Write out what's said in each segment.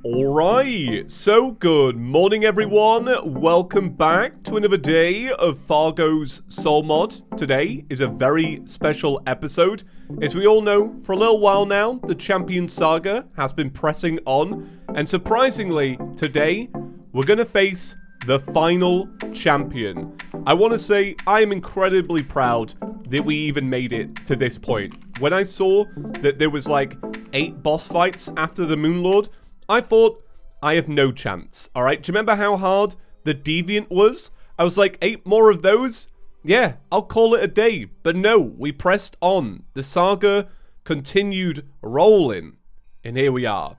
Alright, so good morning everyone, welcome back to another day of Fargo's Soul Mod. Today is a very special episode. As we all know, for a little while now, the Champion Saga has been pressing on, and surprisingly, today, we're gonna face the final champion. I want to say I am incredibly proud that we even made it to this point. When I saw that there was like 8 boss fights after the Moonlord, I thought, I have no chance, alright? Do you remember how hard the Deviant was? I was like, 8 more of those? Yeah, I'll call it a day. But no, we pressed on. The saga continued rolling. And here we are.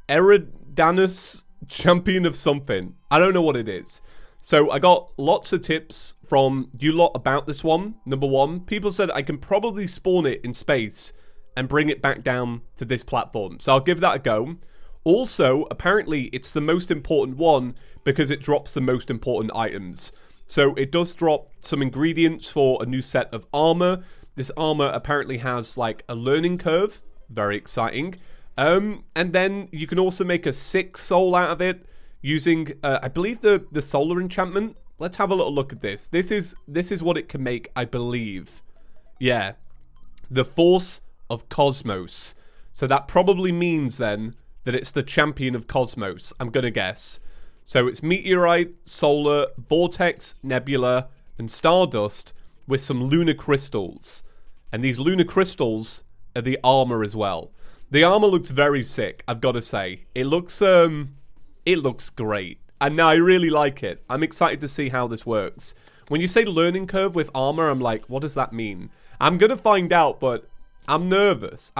Eridanus, champion of something. I don't know what it is. So I got lots of tips from you lot about this one. Number one, people said I can probably spawn it in space and bring it back down to this platform. So I'll give that a go. Also, apparently, it's the most important one because it drops the most important items. So it does drop some ingredients for a new set of armor. This armor apparently has like a learning curve. Very exciting. And then you can also make a 6 soul out of it using, I believe, the solar enchantment. Let's have a little look at this. This is what it can make, I believe. Yeah. The Force of Cosmos. So that probably means then that it's the champion of Cosmos, I'm gonna guess. So it's Meteorite, Solar, Vortex, Nebula, and Stardust with some lunar crystals. And these lunar crystals are the armor as well. The armor looks very sick, I've gotta say. It looks great. And I really like it. I'm excited to see how this works. When you say learning curve with armor, I'm like, what does that mean? I'm gonna find out, but I'm nervous.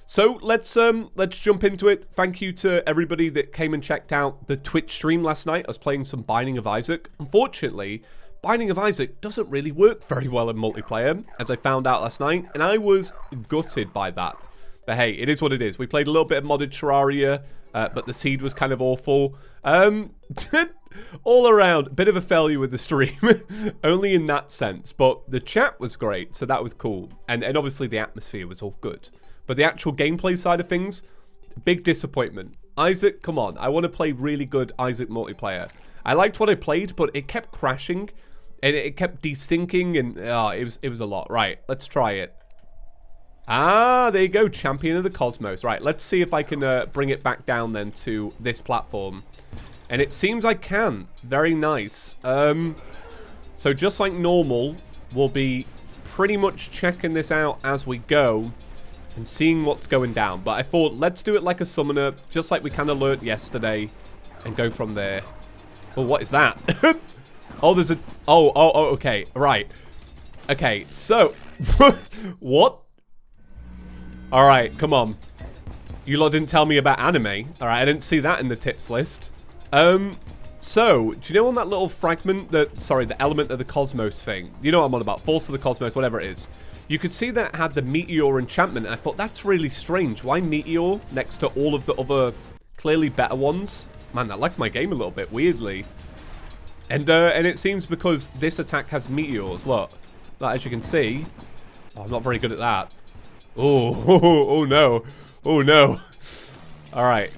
So let's jump into it. Thank you to everybody that came and checked out the Twitch stream last night. I was playing some Binding of Isaac. Unfortunately, Binding of Isaac doesn't really work very well in multiplayer, as I found out last night, and I was gutted by that. But hey, it is what it is. We played a little bit of modded Terraria, but the seed was kind of awful. All around, a bit of a failure with the stream, only in that sense. But the chat was great, so that was cool. And obviously the atmosphere was all good. But the actual gameplay side of things, big disappointment. Isaac, come on. I want to play really good Isaac multiplayer. I liked what I played, but it kept crashing. And it kept desyncing, and it was a lot. Right, let's try it. Ah, there you go. Champion of the Cosmos. Right, let's see if I can bring it back down then to this platform. And it seems I can. Very nice. So just like normal, we'll be pretty much checking this out as we go and seeing what's going down. But I thought, let's do it like a summoner, just like we kind of learnt yesterday, and go from there. Well, what is that? Oh, there's a... Oh, okay. Right. Okay, so... What? Alright, come on. You lot didn't tell me about anime. Alright, I didn't see that in the tips list. So, do you know on that little fragment, the element of the cosmos thing? You know what I'm on about, Force of the Cosmos, whatever it is. You could see that it had the Meteor enchantment, and I thought, that's really strange. Why Meteor next to all of the other clearly better ones? Man, that left my game a little bit, weirdly. And it seems because this attack has meteors, look. Like, as you can see. Oh, I'm not very good at that. Oh no. Oh no. Alright.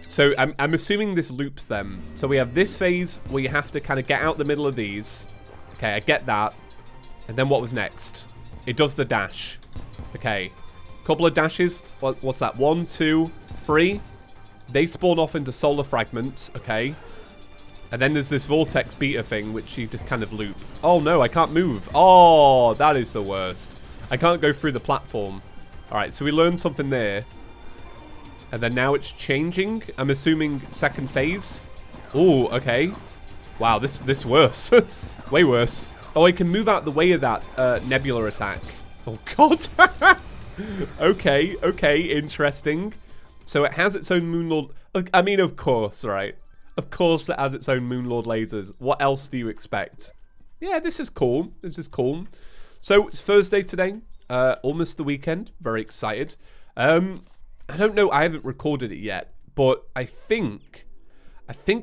So I'm assuming this loops them. So we have this phase where you have to kind of get out the middle of these. Okay, I get that. And then what was next? It does the dash. Okay. Couple of dashes. What's that? 1, 2, 3. They spawn off into solar fragments. Okay. And then there's this vortex beta thing, which you just kind of loop. Oh no, I can't move. Oh, that is the worst. I can't go through the platform. Alright, so we learned something there. And then now it's changing. I'm assuming second phase. Oh, okay. Wow, this worse. Way worse. Oh, I can move out the way of that Nebula attack. Oh, God. Okay, interesting. So it has its own Moonlord... I mean, of course, right? Of course it has its own Moonlord lasers. What else do you expect? Yeah, this is cool. This is cool. So, it's Thursday today. Almost the weekend. Very excited. I don't know. I haven't recorded it yet. But I think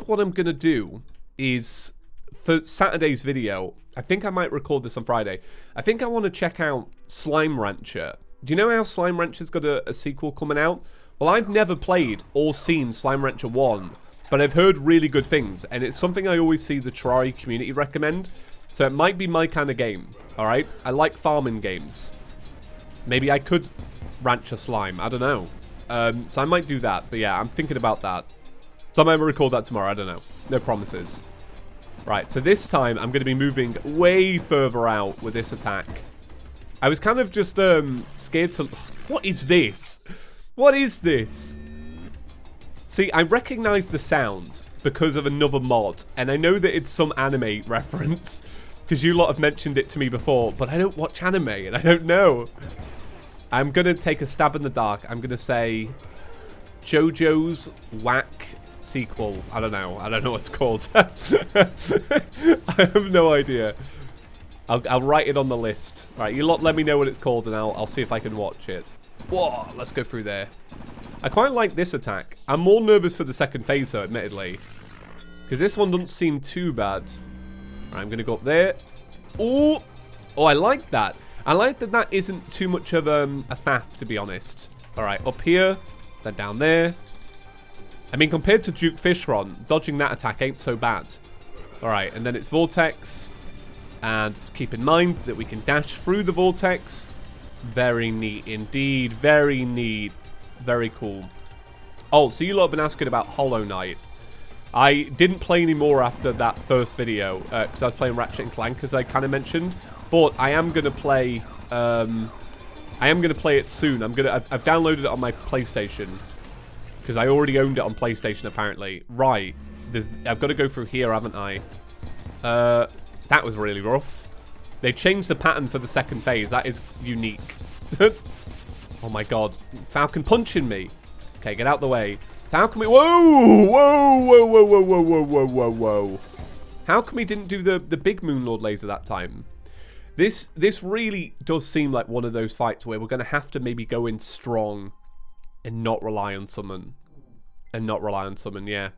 what I'm going to do is... For Saturday's video, I think I might record this on Friday. I think I want to check out Slime Rancher. Do you know how Slime Rancher's got a sequel coming out? Well, I've never played or seen Slime Rancher 1, but I've heard really good things, and it's something I always see the Terraria community recommend, so it might be my kind of game, alright? I like farming games. Maybe I could ranch a slime, I don't know. So I might do that, but yeah, I'm thinking about that. So I might record that tomorrow, I don't know. No promises. Right, so this time I'm going to be moving way further out with this attack. I was kind of just scared to... What is this? What is this? See, I recognize the sound because of another mod, and I know that it's some anime reference, because you lot have mentioned it to me before, but I don't watch anime, and I don't know. I'm going to take a stab in the dark. I'm going to say JoJo's Whack sequel. I don't know what it's called. I have no idea. I'll write it on the list. Right, you lot let me know what it's called, and I'll see if I can watch it. Whoa, let's go through there. I quite like this attack. I'm more nervous for the second phase, though, admittedly, because this one doesn't seem too bad. Right, I'm gonna go up there. Oh, I like that. I like that that isn't too much of a faff, to be honest. All right, up here, then down there. I mean, compared to Duke Fishron, dodging that attack ain't so bad. All right, and then it's Vortex. And keep in mind that we can dash through the Vortex. Very neat indeed. Very neat. Very cool. Oh, so you lot have been asking about Hollow Knight. I didn't play anymore after that first video because I was playing Ratchet and Clank, as I kind of mentioned. But I am gonna play. I am gonna play it soon. I've downloaded it on my PlayStation because I already owned it on PlayStation apparently. Right. I've got to go through here, haven't I? That was really rough. They changed the pattern for the second phase. That is unique. Oh my god. Falcon punching me. Okay, get out the way. So how come we... Whoa! Whoa, whoa, whoa, whoa, whoa, whoa, whoa, whoa, whoa. How come we didn't do the big Moonlord laser that time? This really does seem like one of those fights where we're going to have to maybe go in strong and not rely on summon. Yeah.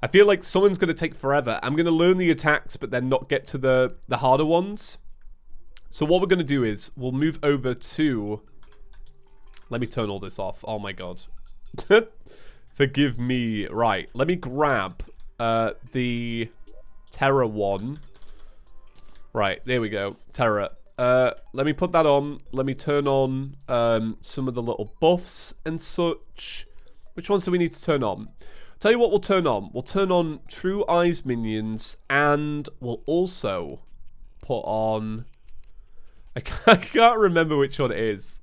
I feel like someone's going to take forever. I'm going to learn the attacks, but then not get to the harder ones. So what we're going to do is we'll move over to... Let me turn all this off. Oh my god. Forgive me. Right. Let me grab the Terra one. Right. There we go. Terra. Let me put that on. Let me turn on some of the little buffs and such. Which ones do we need to turn on? Tell you what we'll turn on. We'll turn on True Eyes minions, and we'll also put on... I can't remember which one it is.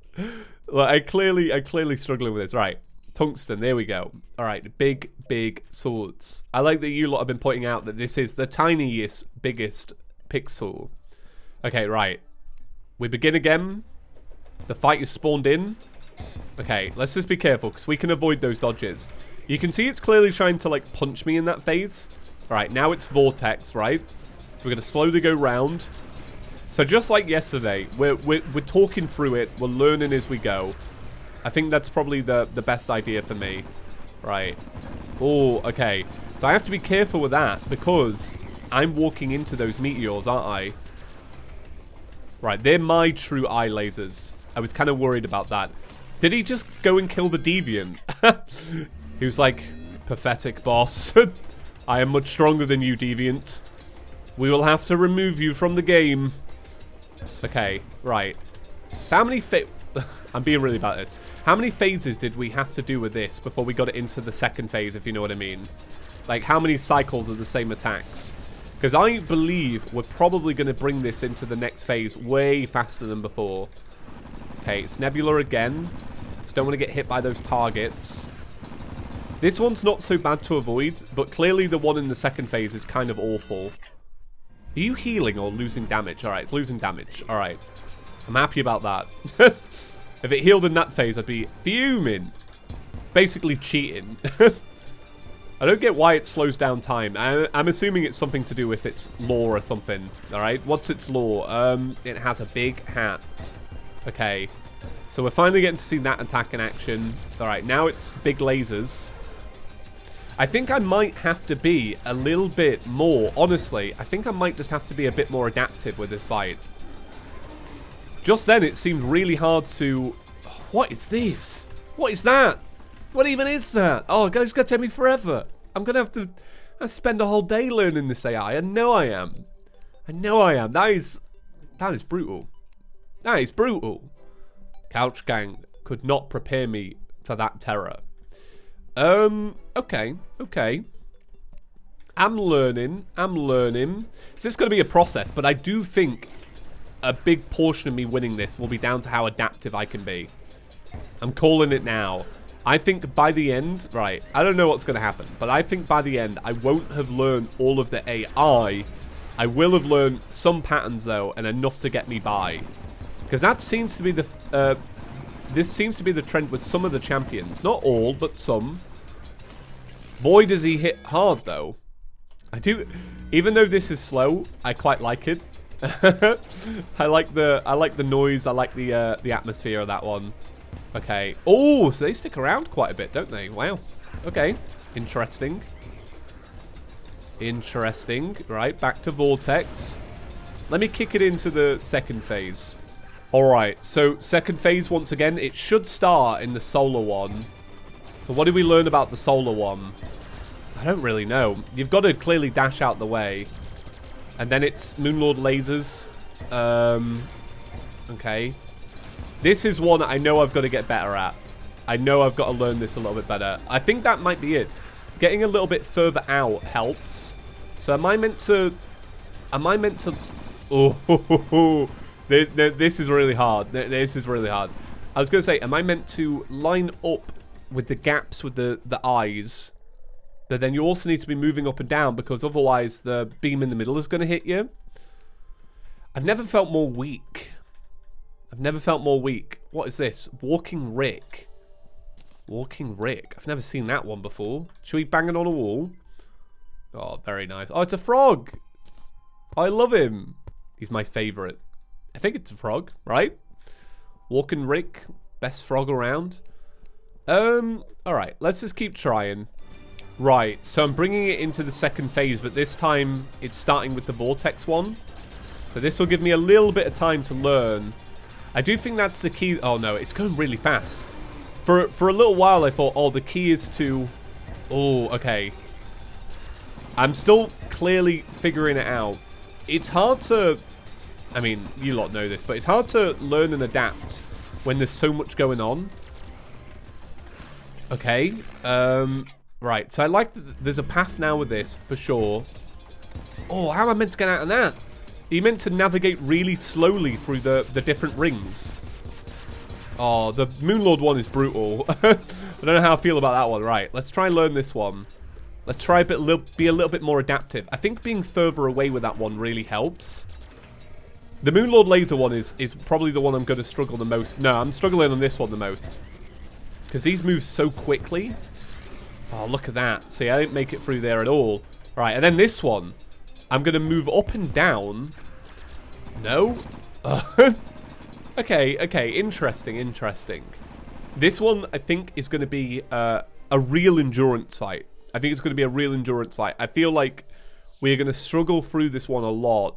Like, I'm clearly struggling with this. Right, tungsten, there we go. All right, big swords. I like that you lot have been pointing out that this is the tiniest, biggest pixel. Okay, right. We begin again. The fight is spawned in. Okay, let's just be careful, because we can avoid those dodges. You can see it's clearly trying to, like, punch me in that phase. All right, now it's Vortex, right? So we're going to slowly go round. So just like yesterday, we're talking through it. We're learning as we go. I think that's probably the best idea for me. Right. Oh, okay. So I have to be careful with that because I'm walking into those meteors, aren't I? Right, they're my true eye lasers. I was kind of worried about that. Did he just go and kill the Deviant? He was like, pathetic boss. I am much stronger than you, Deviant. We will have to remove you from the game. Okay, right. So how many I'm being really bad at this. How many phases did we have to do with this before we got it into the second phase, if you know what I mean? Like, how many cycles of the same attacks? Because I believe we're probably going to bring this into the next phase way faster than before. Okay, it's Nebula again. Just don't want to get hit by those targets. This one's not so bad to avoid, but clearly the one in the second phase is kind of awful. Are you healing or losing damage? Alright, it's losing damage. Alright. I'm happy about that. If it healed in that phase, I'd be fuming. It's basically cheating. I don't get why it slows down time. I'm assuming it's something to do with its lore or something. Alright, what's its lore? It has a big hat. Okay. So we're finally getting to see that attack in action. Alright, now it's big lasers. I think I might have to be a little bit more, honestly, I think I might just have to be a bit more adaptive with this fight. Just then, it seemed really hard to... What is this? What is that? What even is that? Oh, it's going to take me forever. I'm going to have to spend a whole day learning this AI. I know I am. I know I am. That is brutal. That is brutal. Couch Gang could not prepare me for that terror. Okay. I'm learning. So it's going to be a process, but I do think a big portion of me winning this will be down to how adaptive I can be. I'm calling it now. I think by the end, right, I don't know what's going to happen, but I think by the end, I won't have learned all of the AI. I will have learned some patterns, though, and enough to get me by. Because that seems to be the... this seems to be the trend with some of the champions. Not all, but some. Boy, does he hit hard, though. I do... Even though this is slow, I quite like it. I like the noise. I like the atmosphere of that one. Okay. Oh, so they stick around quite a bit, don't they? Wow. Okay. Interesting. Interesting. Right, back to Vortex. Let me kick it into the second phase. Alright, so second phase, once again, it should start in the solar one. So what did we learn about the solar one? I don't really know. You've got to clearly dash out the way. And then it's Moonlord lasers. Okay. This is one I know I've got to get better at. I know I've got to learn this a little bit better. I think that might be it. Getting a little bit further out helps. So am I meant to... Oh, this is really hard. This is really hard. I was going to say, am I meant to line up with the gaps with the eyes? But then you also need to be moving up and down because otherwise the beam in the middle is going to hit you. I've never felt more weak. What is this? Walking Rick. I've never seen that one before. Should we bang it on a wall? Oh, very nice. Oh, it's a frog. I love him. He's my favorite. I think it's a frog, right? Walking Rick. Best frog around. Alright, let's just keep trying. Right, so I'm bringing it into the second phase, but this time it's starting with the Vortex one. So this will give me a little bit of time to learn. I do think that's the key. Oh no, it's going really fast. For a little while I thought, oh, the key is to... Oh, okay. I'm still clearly figuring it out. It's hard to... I mean, you lot know this, but it's hard to learn and adapt when there's so much going on. Okay. Right, so I like that there's a path now with this, for sure. Oh, how am I meant to get out of that? Are you meant to navigate really slowly through the different rings? Oh, the Moonlord one is brutal. I don't know how I feel about that one. Right, let's try and learn this one. Let's try be a little bit more adaptive. I think being further away with that one really helps. The Moonlord laser one is probably the one I'm going to struggle the most. No, I'm struggling on this one the most. Because these move so quickly. Oh, look at that. See, I didn't make it through there at all. Right, and then this one. I'm going to move up and down. No? Okay, interesting. This one, I think, is going to be a real endurance fight. I think it's going to be a real endurance fight. I feel like we're going to struggle through this one a lot.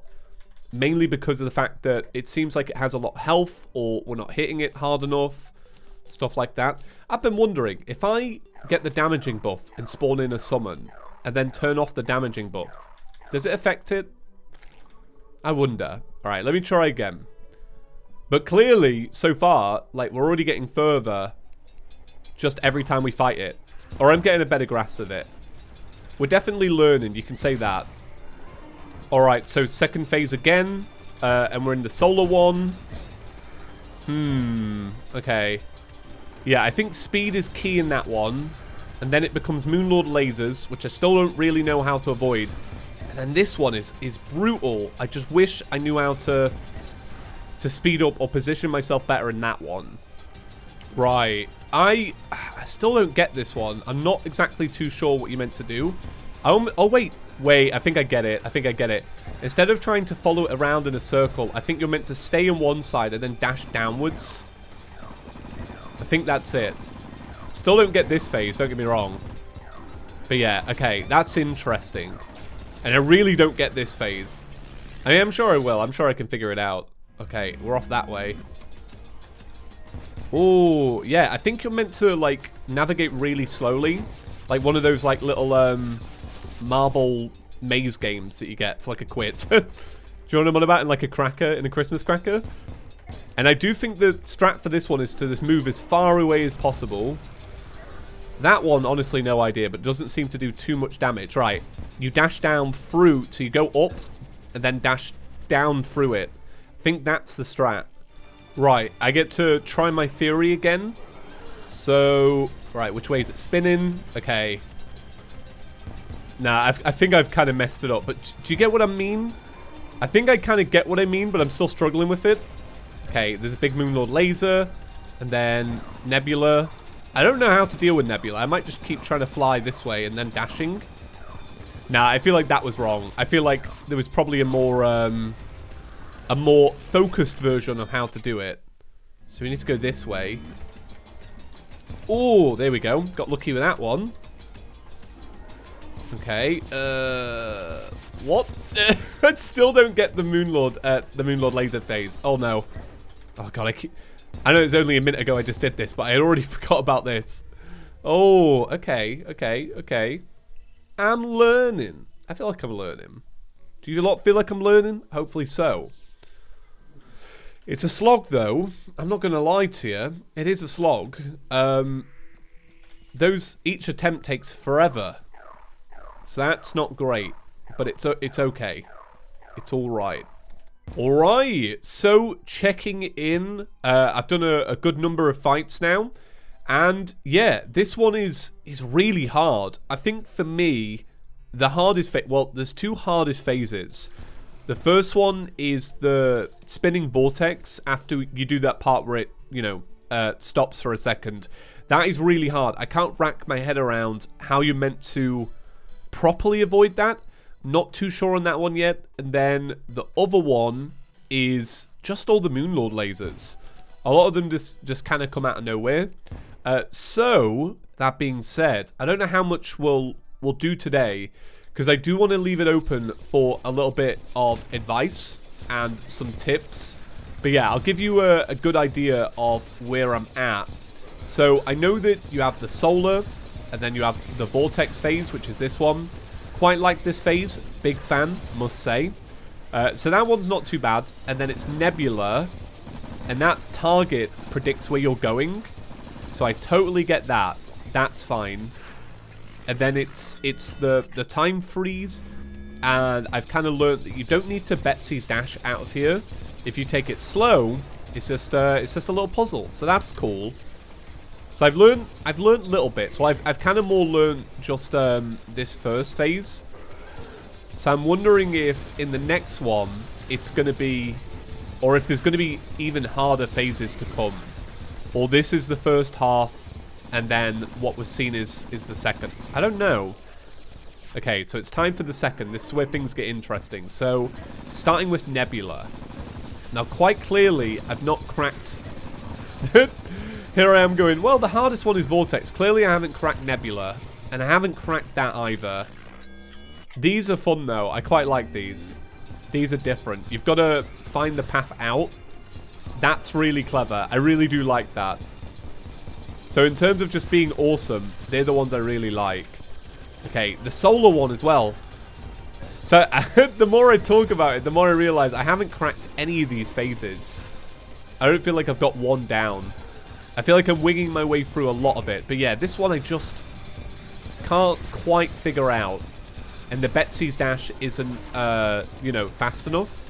Mainly because of the fact that it seems like it has a lot of health, or we're not hitting it hard enough. Stuff like that. I've been wondering, if I get the damaging buff and spawn in a summon, and then turn off the damaging buff, does it affect it? I wonder. Alright, let me try again. But clearly, so far, like, we're already getting further just every time we fight it. Or I'm getting a better grasp of it. We're definitely learning, you can say that. Alright, so second phase again. And we're in the solar one. Okay. Yeah, I think speed is key in that one. And then it becomes Moonlord lasers, which I still don't really know how to avoid. And then this one is brutal. I just wish I knew how to speed up or position myself better in that one. Right. I still don't get this one. I'm not exactly too sure what you meant to do. Oh, wait. I think I get it. Instead of trying to follow it around in a circle, I think you're meant to stay on one side and then dash downwards. I think that's it. Still don't get this phase, don't get me wrong. But yeah, okay, that's interesting. And I really don't get this phase. I mean, I'm sure I will. I'm sure I can figure it out. Okay, we're off that way. Oh, yeah, I think you're meant to, like, navigate really slowly. Like one of those like little marble maze games that you get for like a quid. Do you know what I'm on about? In like a cracker, in a Christmas cracker? And I do think the strat for this one is to just move as far away as possible. That one, honestly, no idea, but doesn't seem to do too much damage. Right, you dash down through, so you go up and then dash down through it. I think that's the strat. Right, I get to try my theory again. So, right, which way is it spinning? Okay. Nah, I think I've kind of messed it up, but do you get what I mean? I think I kind of get what I mean, but I'm still struggling with it. Okay, there's a big Moonlord laser, and then Nebula. I don't know how to deal with Nebula. I might just keep trying to fly this way and then dashing. Nah, I feel like that was wrong. I feel like there was probably a more focused version of how to do it. So we need to go this way. Oh, there we go. Got lucky with that one. Okay. What? I still don't get the Moonlord laser phase. Oh no. Oh god, I know it's only a minute ago I just did this, but I had already forgot about this. Oh, okay. I'm learning. I feel like I'm learning. Do you lot feel like I'm learning? Hopefully so. It's a slog, though. I'm not going to lie to you. It is a slog. Each attempt takes forever. So that's not great. But it's okay. It's all right. All right. So checking in. I've done a good number of fights now. And yeah, this one is really hard. I think for me, the hardest well, there's two hardest phases. The first one is the spinning vortex after you do that part where it, stops for a second. That is really hard. I can't rack my head around how you're meant to properly avoid that. Not too sure on that one yet. And then the other one is just all the Moonlord lasers. A lot of them just kind of come out of nowhere. So, that being said, I don't know how much we'll do today, because I do want to leave it open for a little bit of advice and some tips. But yeah, I'll give you a good idea of where I'm at. So I know that you have the solar, and then you have the vortex phase, which is this one. Quite like this phase. Big fan, must say. So that one's not too bad. And then it's Nebula, and that target predicts where you're going. So I totally get that. That's fine. And then it's the time freeze, and I've kind of learned that you don't need to Betsy's dash out of here. If you take it slow, it's just a little puzzle. So that's cool. So I've learned little bits. So I've kind of more learned just this first phase. So I'm wondering if in the next one it's going to be, or if there's going to be even harder phases to come, or this is the first half. And then what was seen is the second. I don't know. Okay, so it's time for the second. This is where things get interesting. So, starting with Nebula. Now, quite clearly, I've not cracked... Here I am going, well, the hardest one is Vortex. Clearly, I haven't cracked Nebula. And I haven't cracked that either. These are fun, though. I quite like these. These are different. You've got to find the path out. That's really clever. I really do like that. So in terms of just being awesome, they're the ones I really like. Okay, the solar one as well. So the more I talk about it, the more I realize I haven't cracked any of these phases. I don't feel like I've got one down. I feel like I'm winging my way through a lot of it. But yeah, this one I just can't quite figure out. And the Betsy's dash isn't, fast enough.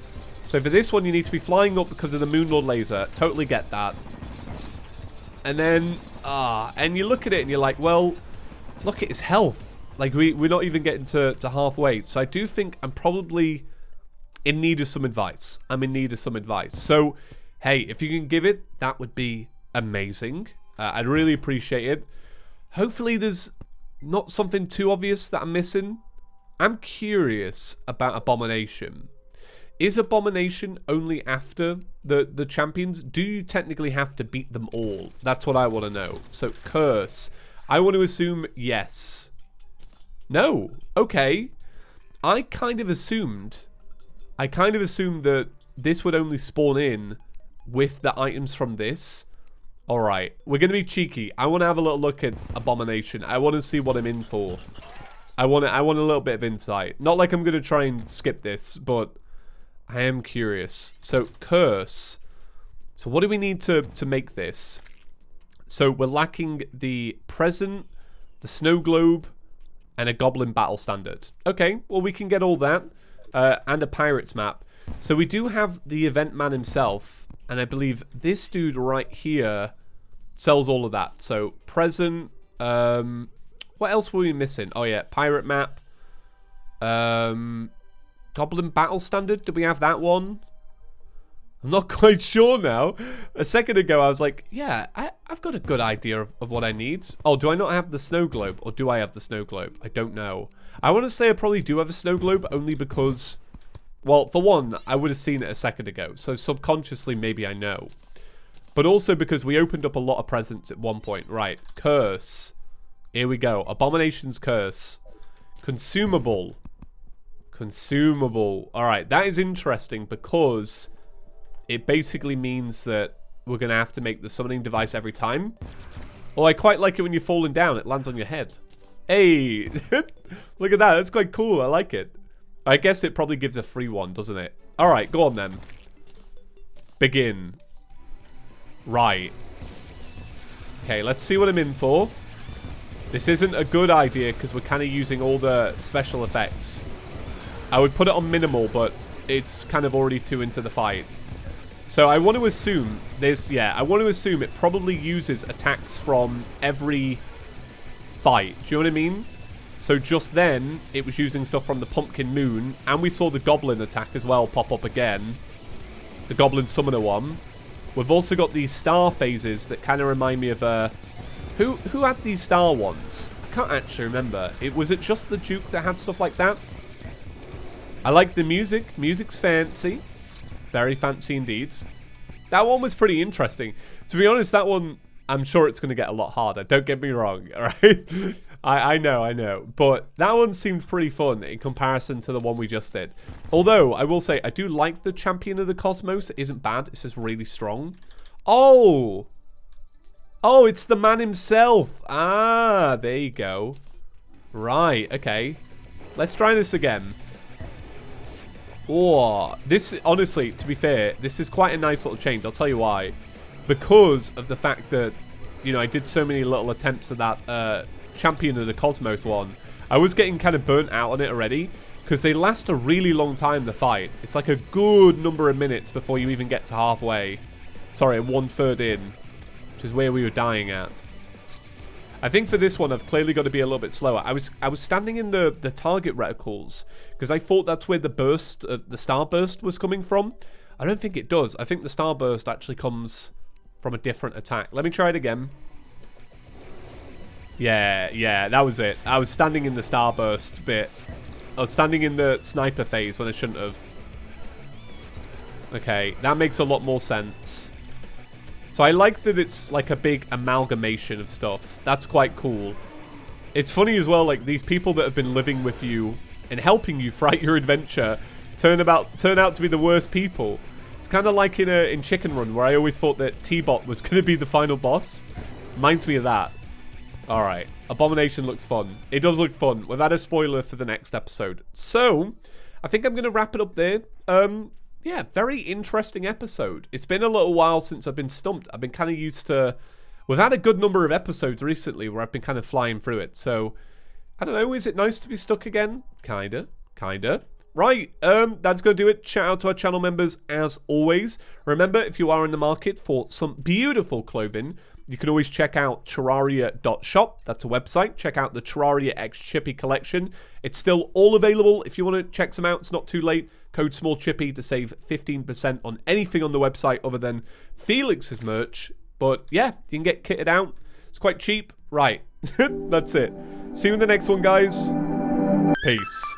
So for this one, you need to be flying up because of the Moonlord laser. Totally get that. And then, and you look at it and you're like, well, look at his health. Like, we're not even getting to halfway. So I do think I'm probably in need of some advice. I'm in need of some advice. So, hey, if you can give it, that would be amazing. I'd really appreciate it. Hopefully there's not something too obvious that I'm missing. I'm curious about Abomination. Is Abomination only after the champions? Do you technically have to beat them all? That's what I want to know. So, Curse. I want to assume yes. No. Okay. I kind of assumed that this would only spawn in with the items from this. All right, we're going to be cheeky. I want to have a little look at Abomination. I want to see what I'm in for. I want a little bit of insight. Not like I'm going to try and skip this, but I am curious. So, curse. So, what do we need to make this? So, we're lacking the present, the snow globe, and a goblin battle standard. Okay, well, we can get all that. And a pirates map. So, we do have the event man himself. And I believe this dude right here sells all of that. So, present. What else were we missing? Oh, yeah. Pirate map. Goblin battle standard. Did we have that one? I'm not quite sure now. A second ago, I was like, yeah, I've got a good idea of what I need. Oh, do I not have the snow globe? Or do I have the snow globe? I don't know. I want to say I probably do have a snow globe only because... Well, for one, I would have seen it a second ago, so subconsciously maybe I know. But also because we opened up a lot of presents at one point. Right, curse. Here we go. Abomination's curse. Consumable. Consumable. Alright, that is interesting because it basically means that we're going to have to make the summoning device every time. Oh, I quite like it when you're falling down. It lands on your head. Hey! Look at that. That's quite cool. I like it. I guess it probably gives a free one, doesn't it? Alright, go on then. Begin. Right. Okay, let's see what I'm in for. This isn't a good idea because we're kind of using all the special effects. I would put it on minimal, but it's kind of already too into the fight. So I want to assume there's... Yeah, I want to assume it probably uses attacks from every fight. Do you know what I mean? So just then, it was using stuff from the Pumpkin Moon, and we saw the Goblin attack as well pop up again. The Goblin Summoner one. We've also got these star phases that kind of remind me of... Who had these star ones? I can't actually remember. Was it just the Duke that had stuff like that? I like the music. Music's fancy. Very fancy indeed. That one was pretty interesting. To be honest, that one, I'm sure it's going to get a lot harder. Don't get me wrong, alright? I know. But that one seemed pretty fun in comparison to the one we just did. Although, I will say, I do like the Champion of the Cosmos. It isn't bad. It's just really strong. Oh! Oh, it's the man himself. Ah, there you go. Right, okay. Let's try this again. Oh, this, honestly, to be fair, this is quite a nice little change. I'll tell you why. Because of the fact that, you know, I did so many little attempts at that Champion of the Cosmos one. I was getting kind of burnt out on it already. Because they last a really long time, the fight. It's like a good number of minutes before you even get to halfway. Sorry, 1/3 in. Which is where we were dying at. I think for this one, I've clearly got to be a little bit slower. I was standing in the target reticles because I thought that's where the burst, the starburst was coming from. I don't think it does. I think the starburst actually comes from a different attack. Let me try it again. Yeah, that was it. I was standing in the starburst bit. I was standing in the sniper phase when I shouldn't have. Okay, that makes a lot more sense. So I like that it's like a big amalgamation of stuff. That's quite cool. It's funny as well, like these people that have been living with you and helping you throughout your adventure turn out to be the worst people. It's kind of like in Chicken Run where I always thought that T-Bot was going to be the final boss. Reminds me of that. Alright, Abomination looks fun. It does look fun. We've had a spoiler for the next episode. So, I think I'm going to wrap it up there. Yeah, very interesting episode. It's been a little while since I've been stumped. I've been kind of used to... We've had a good number of episodes recently where I've been kind of flying through it. So, I don't know, is it nice to be stuck again? Kinda. Right, that's going to do it. Shout out to our channel members as always. Remember, if you are in the market for some beautiful clothing, you can always check out Terraria.shop. That's a website. Check out the Terraria X Chippy collection. It's still all available. If you want to check some out, it's not too late. Code SmallChippy to save 15% on anything on the website other than Felix's merch. But yeah, you can get kitted out. It's quite cheap. Right. That's it. See you in the next one, guys. Peace.